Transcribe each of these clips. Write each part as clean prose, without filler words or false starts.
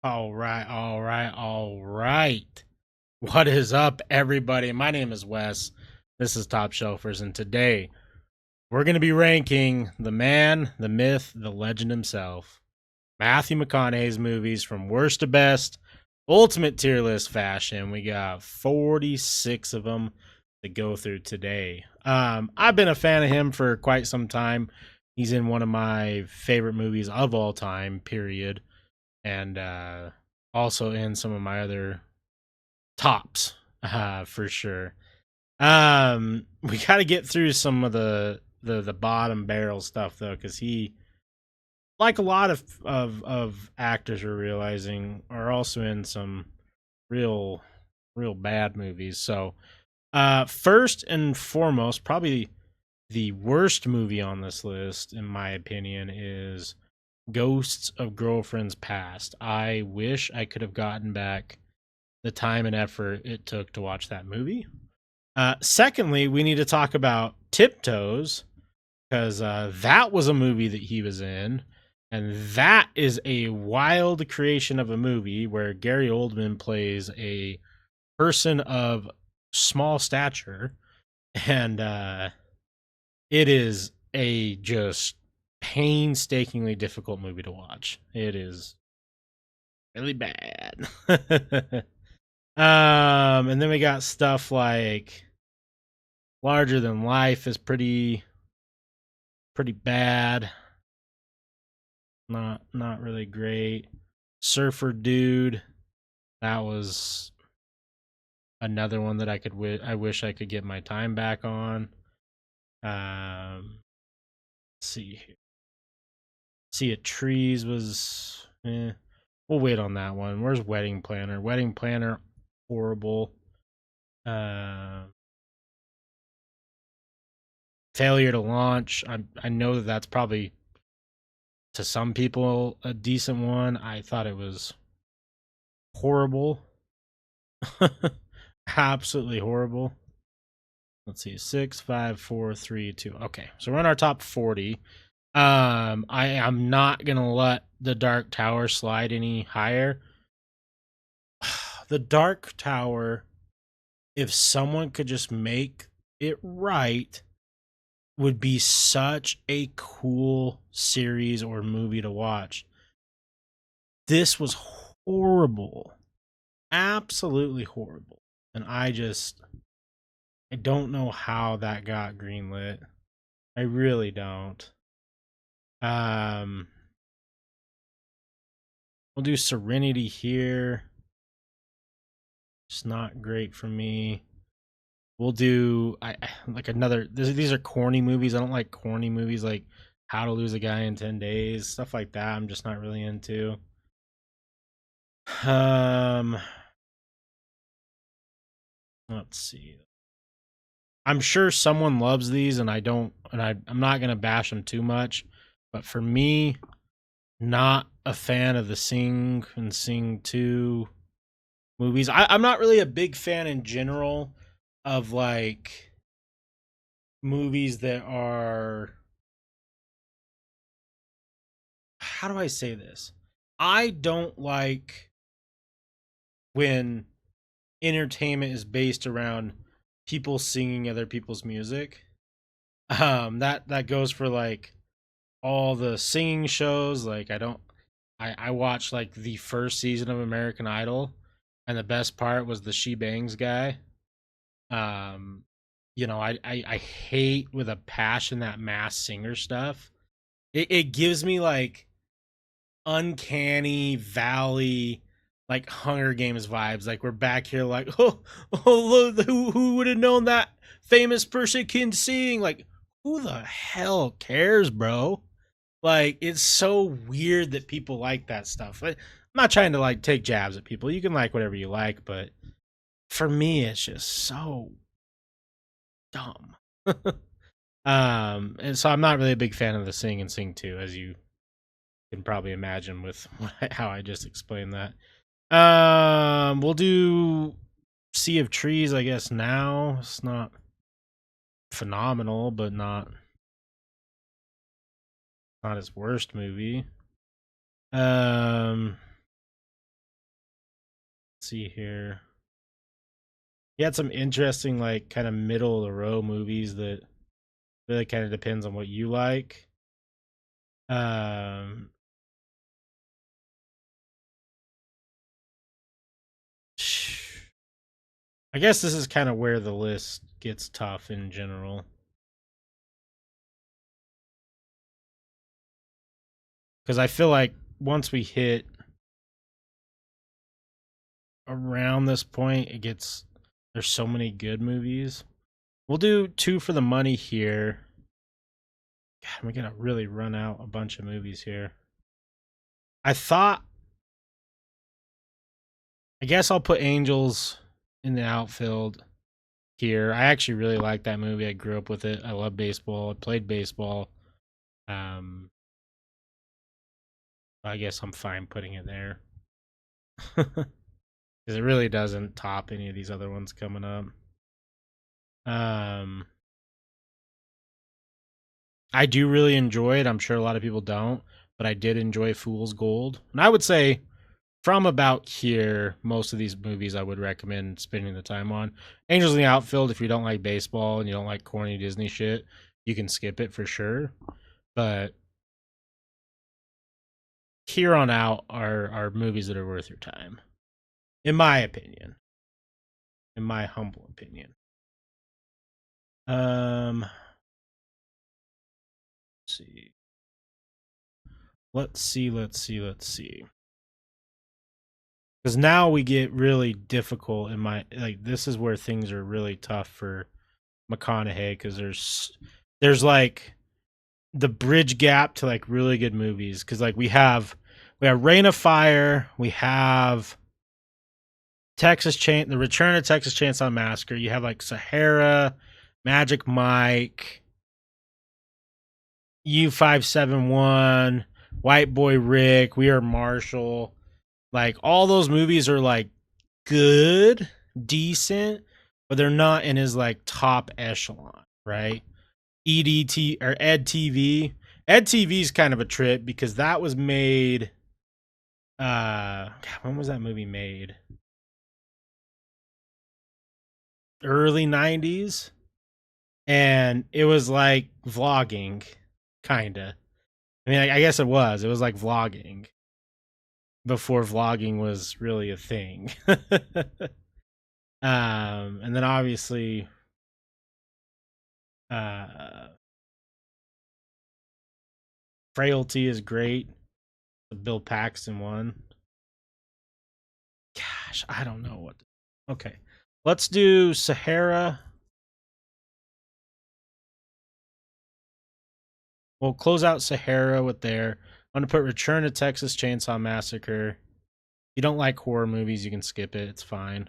All right. What is up, everybody? My name is Wes. This is Top Shelfers, and today we're going to be ranking the man, the myth, the legend himself, Matthew McConaughey's movies from worst to best, ultimate tier list fashion. We got 46 of them to go through today. I've been a fan of him for quite some time. He's in one of my favorite movies of all time, period, and also in some of my other tops, for sure. We got to get through some of the bottom barrel stuff though, because he, like a lot of actors, are realizing, are also in some real real bad movies. So, first and foremost, probably the worst movie on this list, in my opinion, is Ghosts of Girlfriends Past. I wish I could have gotten back the time and effort it took to watch that movie. Secondly, we need to talk about Tiptoes, because that was a movie that he was in. And that is a wild creation of a movie where Gary Oldman plays a person of small stature. And it is a just painstakingly difficult movie to watch. It is really bad. And then we got stuff like Larger Than Life is pretty bad. Not really great. Surfer Dude, that was another one that I wish I could get my time back on. Let's see here. Sea of Trees was we'll wait on that one. Where's Wedding Planner? Wedding Planner, horrible. Uh, Failure to Launch. I know that that's probably, to some people, a decent one. I thought it was horrible. Absolutely horrible. Let's see. 6, 5, 4, 3, 2. Okay. So we're in our top 40. I am not gonna let The Dark Tower slide any higher. The Dark Tower, if someone could just make it right, would be such a cool series or movie to watch. This was horrible. Absolutely horrible. And I don't know how that got greenlit. I really don't. Um we'll do Serenity here. It's not great for me. We'll do like another. These are corny movies. I don't like corny movies like How to Lose a Guy in 10 Days, stuff like that. I'm just not really into. Um, let's see. I'm sure someone loves these, and I don't, and I'm not gonna bash them too much. But for me, not a fan of the Sing and Sing 2 movies. I'm not really a big fan in general of like movies that are, how do I say this? I don't like when entertainment is based around people singing other people's music. That goes for like all the singing shows. Like I watched like the first season of American Idol, and the best part was the She Bangs guy. Um I hate with a passion that mass singer stuff. It gives me like uncanny valley, like Hunger Games vibes. Like we're back here like, oh look, who would have known that famous person can sing? Like, who the hell cares, bro? Like, it's so weird that people like that stuff. I'm not trying to like take jabs at people. You can like whatever you like, but for me it's just so dumb. And so I'm not really a big fan of the Sing and Sing 2, as you can probably imagine with how I just explained that. We'll do Sea of Trees, I guess. Now it's not phenomenal, but not his worst movie. Um, see here. He had some interesting, like, kind of middle of the row movies that really kind of depends on what you like. Um, I guess this is kind of where the list gets tough in general. Because I feel like once we hit around this point, there's so many good movies. We'll do two for the money here. God, we're gonna really run out a bunch of movies here. I guess I'll put Angels in the outfield here. I actually really like that movie. I grew up with it. I love baseball. I played baseball. Um, I guess I'm fine putting it there. Because it really doesn't top any of these other ones coming up. I do really enjoy it. I'm sure a lot of people don't, but I did enjoy Fool's Gold. And I would say from about here, most of these movies I would recommend spending the time on. Angels in the Outfield, if you don't like baseball and you don't like corny Disney shit, you can skip it for sure. But here on out are movies that are worth your time, in my opinion. In my humble opinion. Let's see. Let's see. Because now we get really difficult in my like. This is where things are really tough for McConaughey because there's like the bridge gap to like really good movies because like we have Reign of Fire, we have the Return of Texas Chainsaw Massacre. You have like Sahara, Magic Mike, U571, White Boy Rick, We Are Marshall. Like all those movies are like good, decent, but they're not in his like top echelon, right? EDT or Ed TV. Ed TV is kind of a trip because that was made when was that movie made? Early 90s, and it was like vlogging kind of. I mean, I guess it was. It was like vlogging before vlogging was really a thing. And then obviously uh Frailty is great. The Bill Paxton one. Gosh, I don't know what. Okay, let's do Sahara. We'll close out Sahara with there. I'm gonna put Return to Texas Chainsaw Massacre. If you don't like horror movies, you can skip it. It's fine.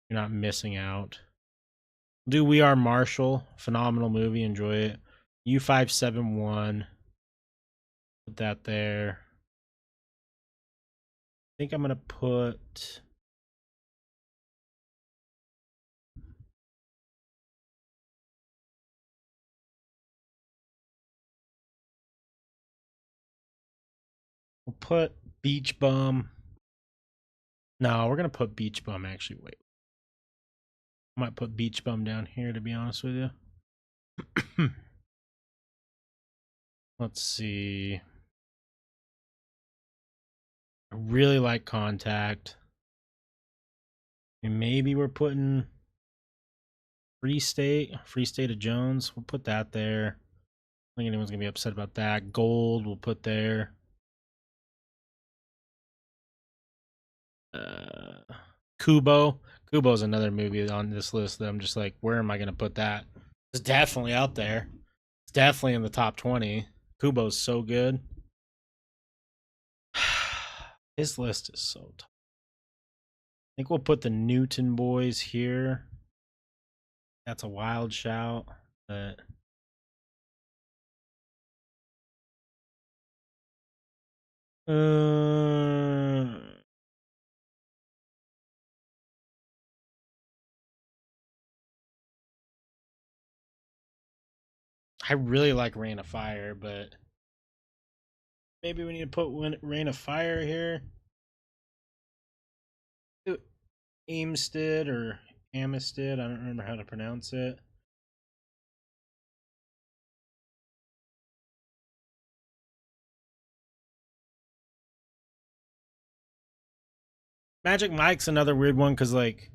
You're not missing out. We'll do We Are Marshall. Phenomenal movie. Enjoy it. U571. Put that there. I think I'm gonna put. We'll put Beach Bum. No, we're gonna put Beach Bum. Actually, wait. I might put Beach Bum down here to be honest with you. Let's see. I really like Contact. And maybe we're putting Free State of Jones. We'll put that there. I think anyone's gonna be upset about that. Gold, we'll put there. Kubo. Kubo's another movie on this list that I'm just like, where am I gonna put that? It's definitely out there. It's definitely in the top 20. Kubo's so good. His list is so tough. I think we'll put the Newton Boys here. That's a wild shout, but I really like Rain of Fire, but maybe we need to put Rain of Fire here. Amstead or Amistad. I don't remember how to pronounce it. Magic Mike's another weird one because like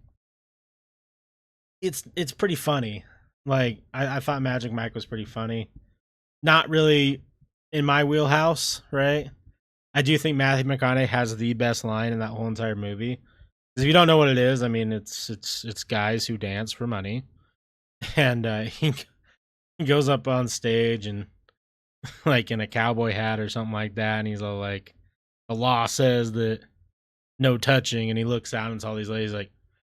it's pretty funny. Like I thought Magic Mike was pretty funny. Not really in my wheelhouse, right? I do think Matthew McConaughey has the best line in that whole entire movie. Because if you don't know what it is, I mean, it's guys who dance for money, and he goes up on stage and like in a cowboy hat or something like that, and he's all like, "The law says that no touching," and he looks out and it's all these ladies like,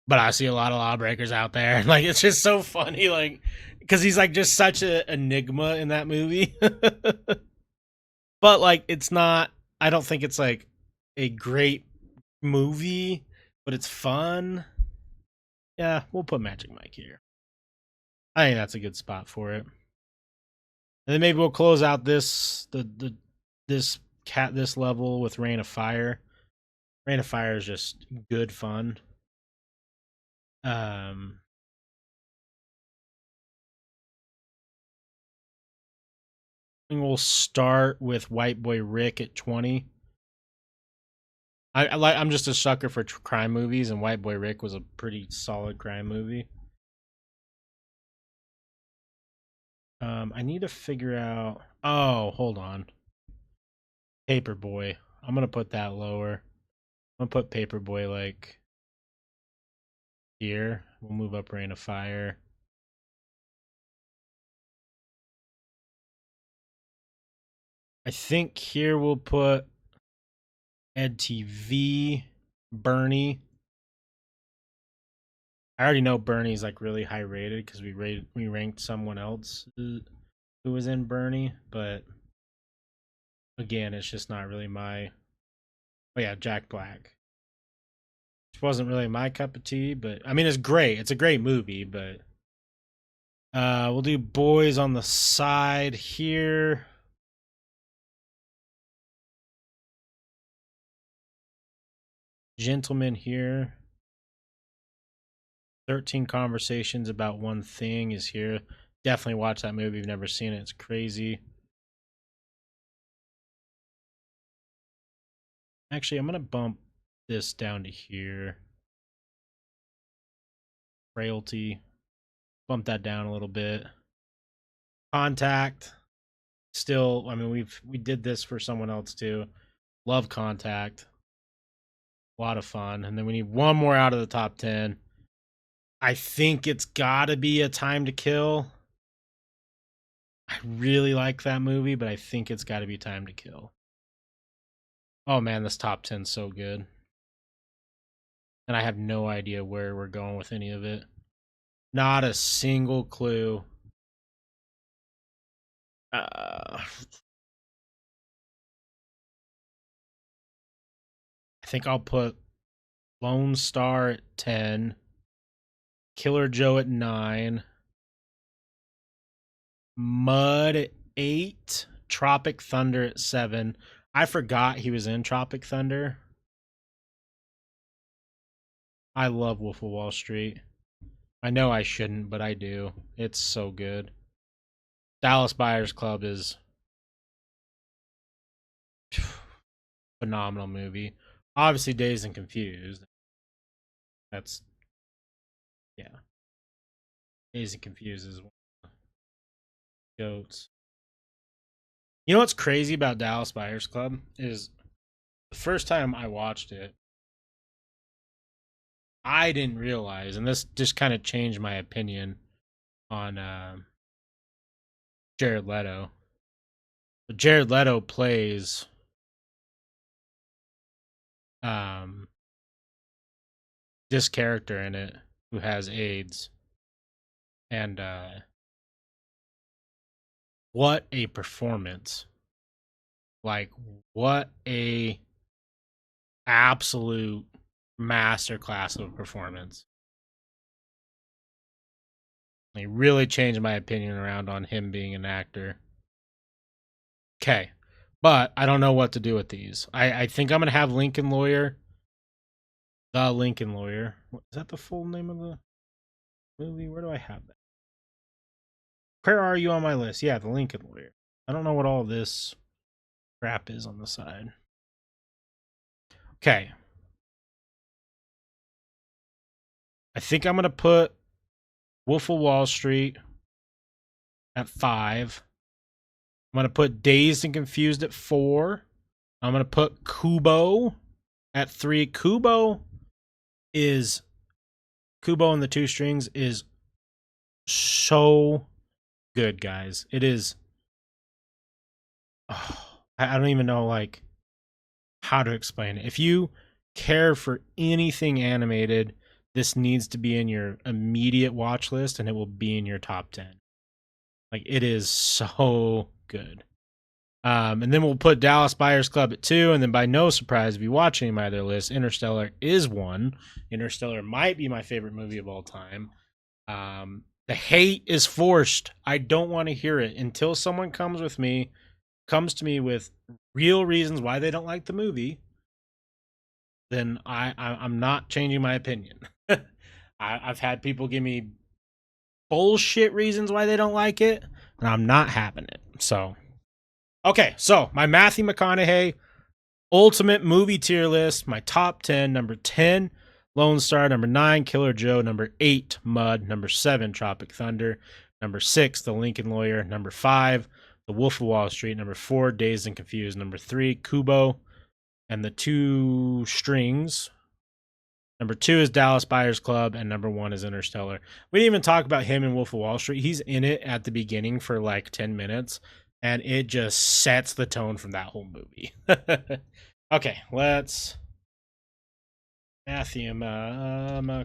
"But I see a lot of lawbreakers out there." And like it's just so funny, like because he's like just such a enigma in that movie. But like it's not. I don't think it's like a great movie, but it's fun. Yeah, we'll put Magic Mike here. I think that's a good spot for it. And then maybe we'll close out this level with Rain of Fire. Rain of Fire is just good fun. Um, and we'll start with White Boy Rick at 20. I'm just a sucker for crime movies, and White Boy Rick was a pretty solid crime movie. I need to figure out. Oh, hold on. Paperboy. I'm gonna put that lower. I'm gonna put Paperboy like here. We'll move up Rain of Fire. I think here we'll put Ed TV, Bernie. I already know Bernie's like really high rated because we ranked someone else who was in Bernie, but again, it's just not really my. Oh yeah, Jack Black. Which wasn't really my cup of tea, but I mean it's great. It's a great movie, but we'll do Boys on the side here. Gentleman here. 13 Conversations About One Thing is here. Definitely watch that movie if you've never seen it. It's crazy. Actually, I'm going to bump this down to here. Frailty. Bump that down a little bit. Contact. Still, I mean, we did this for someone else too. Love Contact. A lot of fun. And then we need one more out of the top 10. I think it's got to be A Time to Kill. I really like that movie, but I think it's got to be Time to Kill. Oh man, this top 10's so good. And I have no idea where we're going with any of it. Not a single clue. I think I'll put Lone Star at 10, Killer Joe at 9, Mud at 8, Tropic Thunder at 7. I forgot he was in Tropic Thunder. I love Wolf of Wall Street. I know I shouldn't, but I do. It's so good. Dallas Buyers Club is phenomenal movie. Obviously, Dazed and Confused. That's yeah. Dazed and Confused is one of the goats. You know what's crazy about Dallas Buyers Club is the first time I watched it, I didn't realize, and this just kind of changed my opinion on Jared Leto. But Jared Leto plays um, this character in it who has AIDS, and what a performance! Like what a absolute masterclass of a performance. It really changed my opinion around on him being an actor. Okay. But I don't know what to do with these. I think I'm going to have Lincoln Lawyer The Lincoln Lawyer. Is that the full name of the movie? Where do I have that? Where are you on my list? Yeah, The Lincoln Lawyer. I don't know what all this crap is on the side. Okay. I think I'm going to put Wolf of Wall Street at 5. I'm going to put Dazed and Confused at 4. I'm going to put Kubo at 3. Kubo and the Two Strings is so good, guys. It is. Oh, I don't even know like how to explain it. If you care for anything animated, this needs to be in your immediate watch list, and it will be in your top 10. Like, it is so good. And then we'll put Dallas Buyers Club at 2, and then by no surprise, if you watch any of my other lists, Interstellar is 1. Interstellar might be my favorite movie of all time. The hate is forced. I don't want to hear it until someone comes to me with real reasons why they don't like the movie. Then I'm not changing my opinion. I've had people give me bullshit reasons why they don't like it, and I'm not having it. So, okay, so my Matthew McConaughey ultimate movie tier list, my top 10, number 10, Lone Star, number 9, Killer Joe, number 8, Mud, number 7, Tropic Thunder, number 6, The Lincoln Lawyer, number 5, The Wolf of Wall Street, number 4, Dazed and Confused, number 3, Kubo and the Two Strings. Number 2 is Dallas Buyers Club, and number 1 is Interstellar. We didn't even talk about him in Wolf of Wall Street. He's in it at the beginning for like 10 minutes, and it just sets the tone from that whole movie. Okay, let's... Matthew McConaughey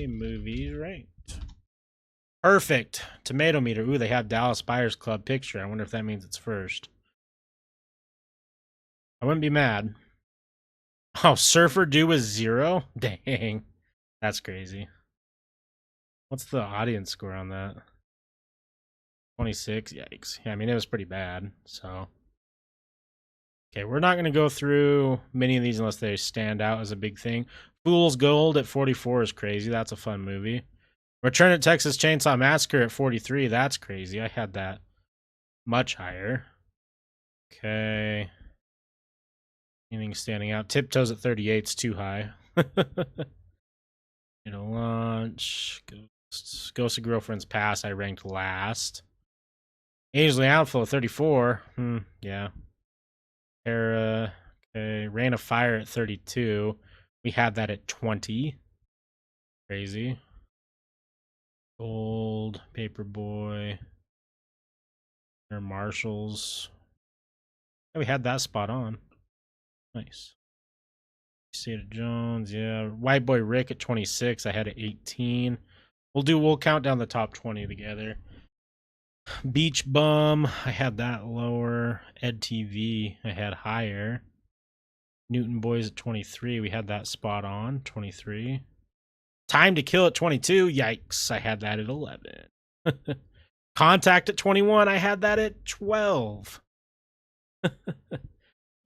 movies ranked. Perfect. Tomato meter. Ooh, they have Dallas Buyers Club picture. I wonder if that means it's first. I wouldn't be mad. Oh, Surfer Dude was 0? Dang. That's crazy. What's the audience score on that? 26? Yikes. Yeah, I mean, it was pretty bad, so. Okay, we're not going to go through many of these unless they stand out as a big thing. Fool's Gold at 44 is crazy. That's a fun movie. Return to Texas Chainsaw Massacre at 43. That's crazy. I had that much higher. Okay. Anything standing out? Tiptoes at 38 is too high. Lunch. Ghost of Girlfriend's Past, I ranked last. Ainsley Outflow at 34. Yeah. Hera. Okay. Rain of Fire at 32. We had that at 20. Crazy. Gold. Paperboy. Air Marshals. Yeah, we had that spot on. Nice. State of Jones, yeah. White Boy Rick at 26. I had it 18. We'll count down the top 20 together. Beach Bum, I had that lower. Ed TV, I had higher. Newton Boys at 23. We had that spot on. 23. Time to Kill at 22. Yikes. I had that at 11. Contact at 21. I had that at 12.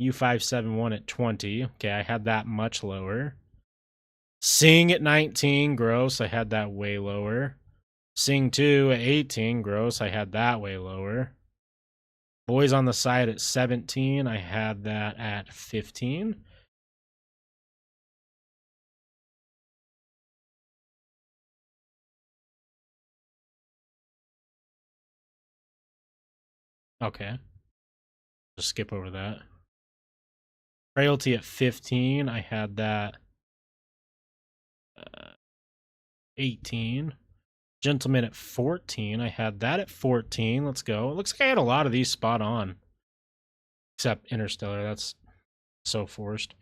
U571 at 20. Okay, I had that much lower. Sing at 19. Gross. I had that way lower. Sing 2 at 18. Gross. I had that way lower. Boys on the Side at 17. I had that at 15. Okay. Just skip over that. Frailty at 15. I had that 18. Gentleman at 14. I had that at 14. Let's go. It looks like I had a lot of these spot on. Except Interstellar. That's so forced.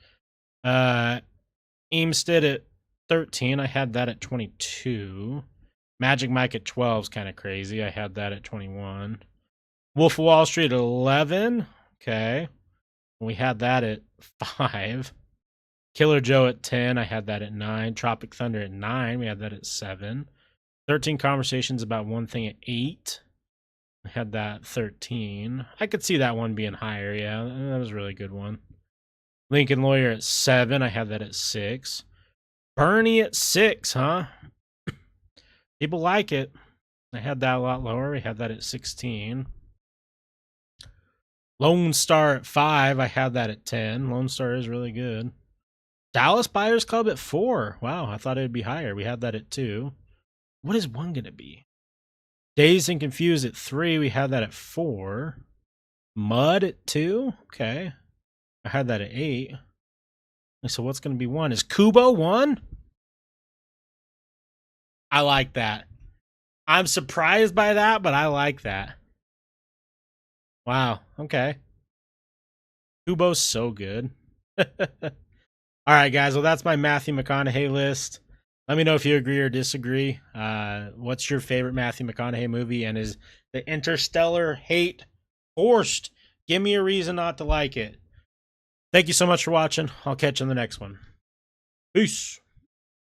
Aimstead at 13. I had that at 22. Magic Mike at 12 is kind of crazy. I had that at 21. Wolf of Wall Street at 11. Okay. We had that at 5. Killer Joe at 10. I had that at 9. Tropic Thunder at 9. We had that at 7. 13 Conversations About One Thing at 8. I had that 13. I could see that one being higher, yeah. That was a really good one. Lincoln Lawyer at 7. I had that at 6. Bernie at 6, huh? People like it. I had that a lot lower. We had that at 16. Lone Star at 5. I had that at 10. Lone Star is really good. Dallas Buyers Club at 4. Wow, I thought it would be higher. We had that at 2. What is 1 going to be? Dazed and Confused at 3. We had that at 4. Mud at 2. Okay. I had that at 8. So what's going to be 1? Is Kubo 1? I like that. I'm surprised by that, but I like that. Wow. Okay. Kubo's so good. All right, guys. Well, that's my Matthew McConaughey list. Let me know if you agree or disagree. What's your favorite Matthew McConaughey movie? And is the Interstellar hate forced? Give me a reason not to like it. Thank you so much for watching. I'll catch you in the next one. Peace.